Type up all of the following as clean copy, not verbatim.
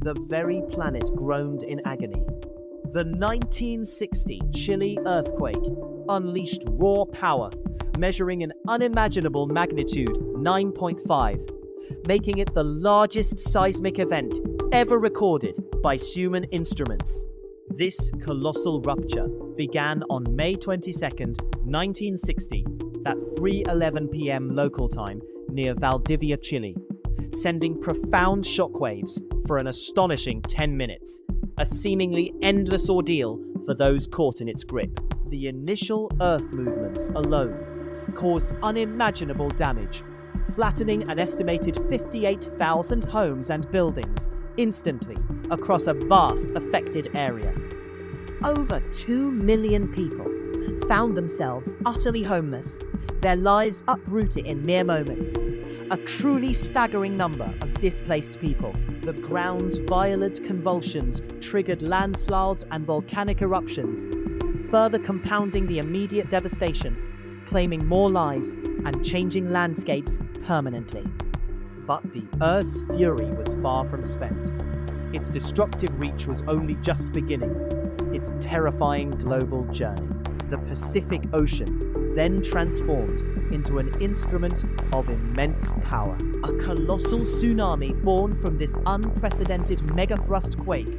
the very planet groaned in agony. The 1960 Chile earthquake unleashed raw power, measuring an unimaginable magnitude 9.5, making it the largest seismic event ever recorded by human instruments. This colossal rupture began on May 22, 1960, at 3:11 p.m. local time near Valdivia, Chile, sending profound shockwaves for an astonishing 10 minutes, a seemingly endless ordeal for those caught in its grip. The initial Earth movements alone caused unimaginable damage, flattening an estimated 58,000 homes and buildings instantly across a vast affected area. Over 2 million people found themselves utterly homeless, their lives uprooted in mere moments. A truly staggering number of displaced people. The ground's violent convulsions triggered landslides and volcanic eruptions, further compounding the immediate devastation, claiming more lives and changing landscapes permanently. But the Earth's fury was far from spent. Its destructive reach was only just beginning its terrifying global journey. The Pacific Ocean then transformed into an instrument of immense power. A colossal tsunami born from this unprecedented megathrust quake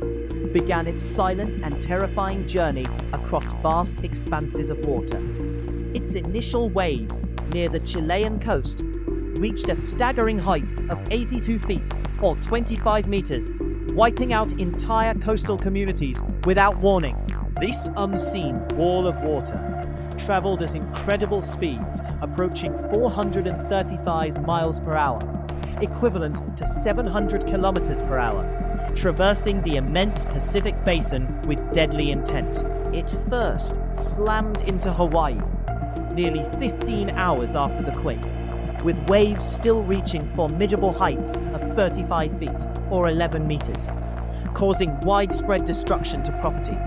began its silent and terrifying journey across vast expanses of water. Its initial waves near the Chilean coast reached a staggering height of 82 feet or 25 meters, wiping out entire coastal communities without warning. This unseen wall of water traveled at incredible speeds, approaching 435 miles per hour, equivalent to 700 kilometers per hour, traversing the immense Pacific basin with deadly intent. It first slammed into Hawaii nearly 15 hours after the quake, with waves still reaching formidable heights of 35 feet or 11 meters, causing widespread destruction to property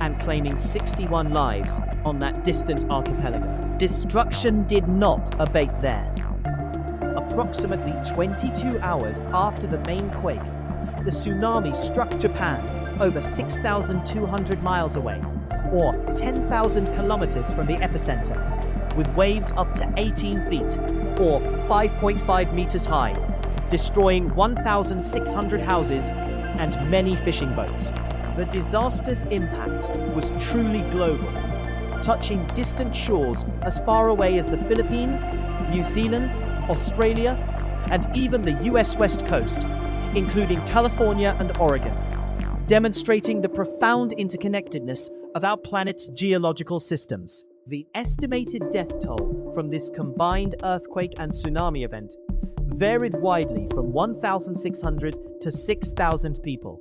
and claiming 61 lives on that distant archipelago. Destruction did not abate there. Approximately 22 hours after the main quake, the tsunami struck Japan over 6,200 miles away, or 10,000 kilometers from the epicenter, with waves up to 18 feet, or 5.5 meters high, destroying 1,600 houses and many fishing boats. The disaster's impact was truly global, touching distant shores as far away as the Philippines, New Zealand, Australia, and even the US West Coast, including California and Oregon, demonstrating the profound interconnectedness of our planet's geological systems. The estimated death toll from this combined earthquake and tsunami event varied widely from 1,600 to 6,000 people,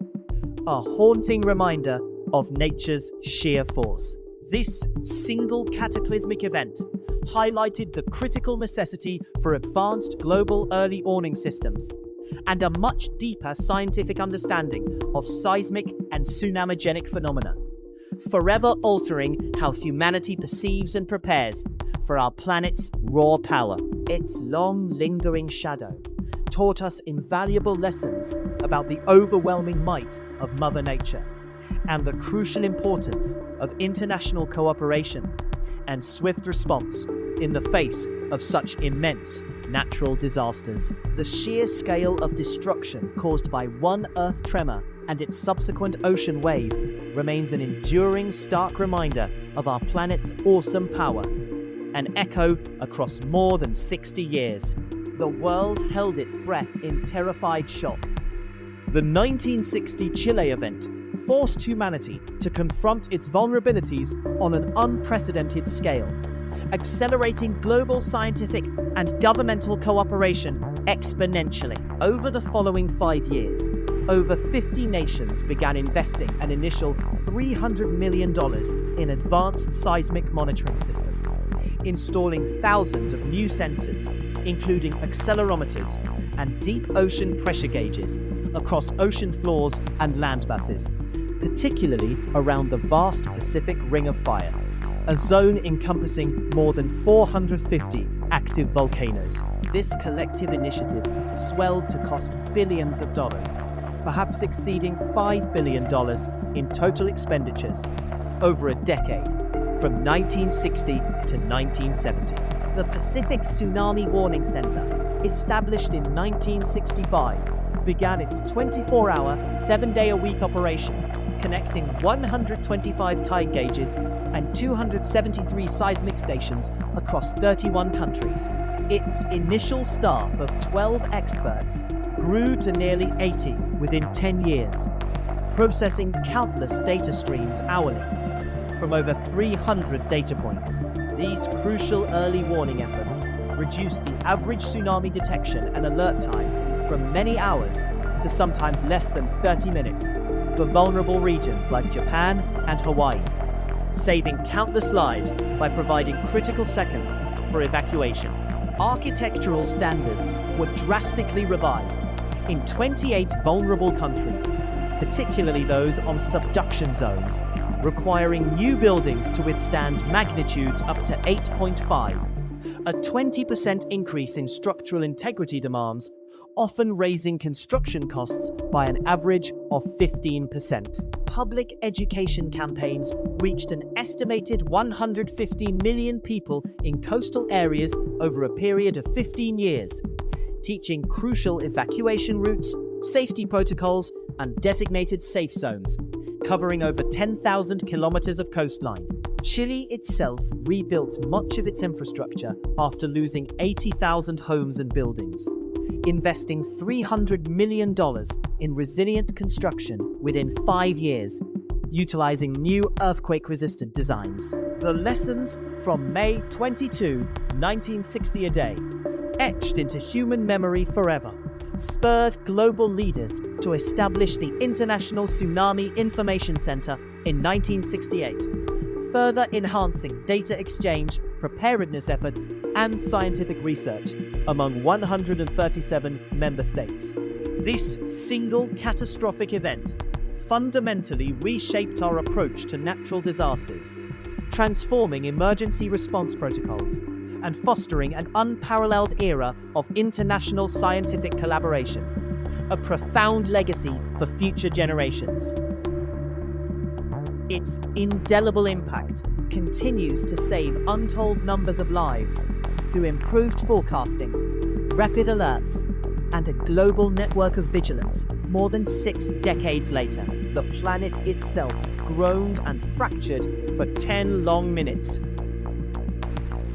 a haunting reminder of nature's sheer force. This single cataclysmic event highlighted the critical necessity for advanced global early warning systems and a much deeper scientific understanding of seismic and tsunamigenic phenomena, forever altering how humanity perceives and prepares for our planet's raw power. Its long, lingering shadow taught us invaluable lessons about the overwhelming might of Mother Nature and the crucial importance of international cooperation and swift response in the face of such immense natural disasters. The sheer scale of destruction caused by one Earth tremor and its subsequent ocean wave remains an enduring, stark reminder of our planet's awesome power, an echo across more than 60 years. The world held its breath in terrified shock. The 1960 Chile event forced humanity to confront its vulnerabilities on an unprecedented scale, accelerating global scientific and governmental cooperation exponentially. Over the following 5 years, over 50 nations began investing an initial $300 million in advanced seismic monitoring systems, installing thousands of new sensors, including accelerometers and deep ocean pressure gauges across ocean floors and land masses, particularly around the vast Pacific Ring of Fire, a zone encompassing more than 450 active volcanoes. This collective initiative swelled to cost billions of dollars, perhaps exceeding $5 billion in total expenditures over a decade, from 1960 to 1970. The Pacific Tsunami Warning Center, established in 1965, began its 24-hour, 7-day-a-week operations, connecting 125 tide gauges and 273 seismic stations across 31 countries. Its initial staff of 12 experts grew to nearly 80 within 10 years, processing countless data streams hourly from over 300 data points. These crucial early warning efforts reduced the average tsunami detection and alert time from many hours to sometimes less than 30 minutes for vulnerable regions like Japan and Hawaii, saving countless lives by providing critical seconds for evacuation. Architectural standards were drastically revised in 28 vulnerable countries, particularly those on subduction zones, requiring new buildings to withstand magnitudes up to 8.5, a 20% increase in structural integrity demands, often raising construction costs by an average of 15%. Public education campaigns reached an estimated 150 million people in coastal areas over a period of 15 years, teaching crucial evacuation routes, safety protocols, and designated safe zones, covering over 10,000 kilometers of coastline. Chile itself rebuilt much of its infrastructure after losing 80,000 homes and buildings, investing $300 million in resilient construction within 5 years, utilizing new earthquake-resistant designs. The lessons from May 22, 1960 a day, etched into human memory forever, spurred global leaders to establish the International Tsunami Information Center in 1968, further enhancing data exchange, preparedness efforts, and scientific research among 137 member states. This single catastrophic event fundamentally reshaped our approach to natural disasters, transforming emergency response protocols and fostering an unparalleled era of international scientific collaboration, a profound legacy for future generations. Its indelible impact continues to save untold numbers of lives through improved forecasting, rapid alerts, and a global network of vigilance. More than 6 decades later, the planet itself groaned and fractured for 10 long minutes.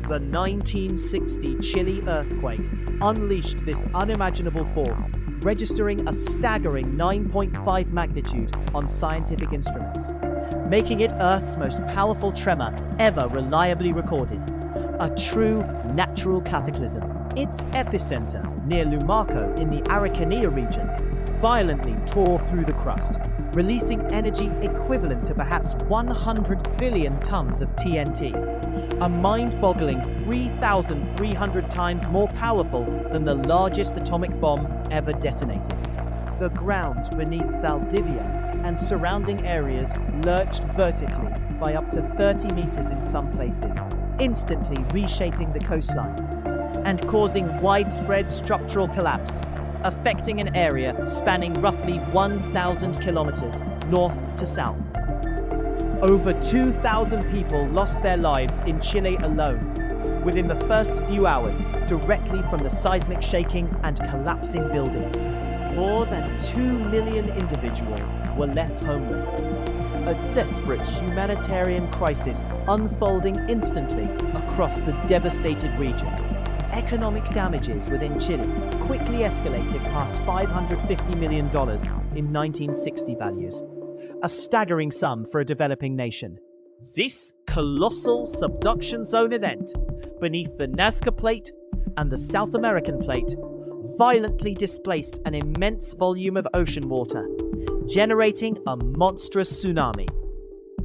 The 1960 Chile earthquake unleashed this unimaginable force, registering a staggering 9.5 magnitude on scientific instruments, making it Earth's most powerful tremor ever reliably recorded. A true natural cataclysm. Its epicenter, near Lumarco in the Araucanía region, violently tore through the crust, releasing energy equivalent to perhaps 100 billion tons of TNT, a mind-boggling 3,300 times more powerful than the largest atomic bomb ever detonated. The ground beneath Valdivia and surrounding areas lurched vertically by up to 30 meters in some places, instantly reshaping the coastline and causing widespread structural collapse, affecting an area spanning roughly 1,000 kilometers north to south. Over 2,000 people lost their lives in Chile alone within the first few hours, directly from the seismic shaking and collapsing buildings. More than 2 million individuals were left homeless. A desperate humanitarian crisis unfolding instantly across the devastated region. Economic damages within Chile quickly escalated past $550 million in 1960 values, a staggering sum for a developing nation. This colossal subduction zone event beneath the Nazca Plate and the South American Plate violently displaced an immense volume of ocean water, generating a monstrous tsunami.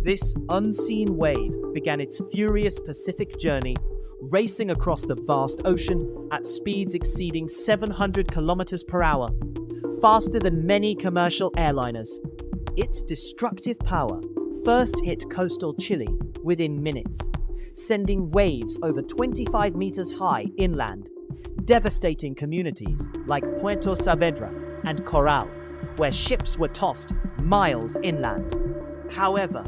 This unseen wave began its furious Pacific journey, racing across the vast ocean at speeds exceeding 700 kilometers per hour, faster than many commercial airliners. Its destructive power first hit coastal Chile within minutes, sending waves over 25 meters high inland, devastating communities like Puerto Saavedra and Corral, where ships were tossed miles inland. However,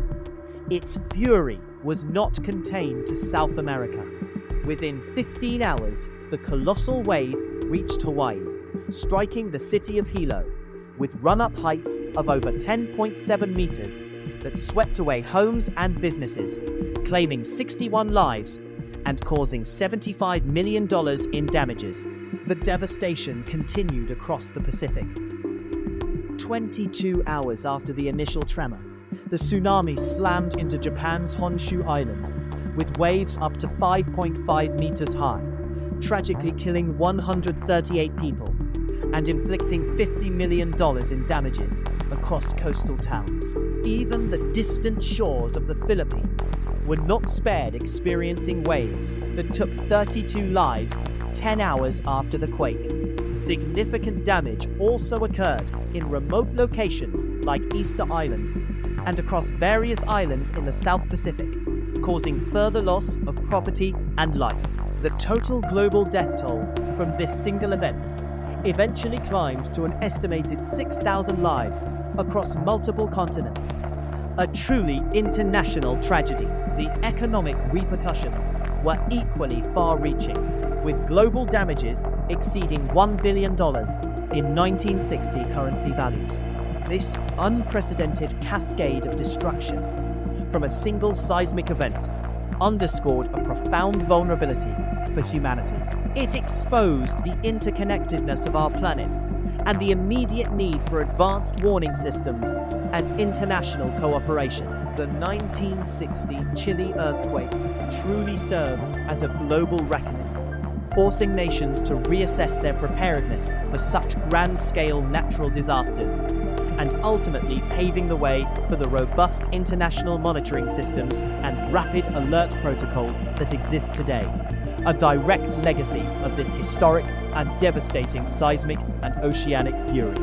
its fury was not contained to South America. Within 15 hours, the colossal wave reached Hawaii, striking the city of Hilo, with run-up heights of over 10.7 meters that swept away homes and businesses, claiming 61 lives and causing $75 million in damages. The devastation continued across the Pacific. 22 hours after the initial tremor, the tsunami slammed into Japan's Honshu Island, with waves up to 5.5 meters high, tragically killing 138 people and inflicting $50 million in damages across coastal towns. Even the distant shores of the Philippines were not spared, experiencing waves that took 32 lives 10 hours after the quake. Significant damage also occurred in remote locations like Easter Island and across various islands in the South Pacific, causing further loss of property and life. The total global death toll from this single event eventually climbed to an estimated 6,000 lives across multiple continents. A truly international tragedy. The economic repercussions were equally far-reaching, with global damages exceeding $1 billion in 1960 currency values. This unprecedented cascade of destruction from a single seismic event underscored a profound vulnerability for humanity. It exposed the interconnectedness of our planet and the immediate need for advanced warning systems and international cooperation. The 1960 Chile earthquake truly served as a global reckoning, forcing nations to reassess their preparedness for such grand-scale natural disasters, and ultimately paving the way for the robust international monitoring systems and rapid alert protocols that exist today, a direct legacy of this historic and devastating seismic and oceanic fury.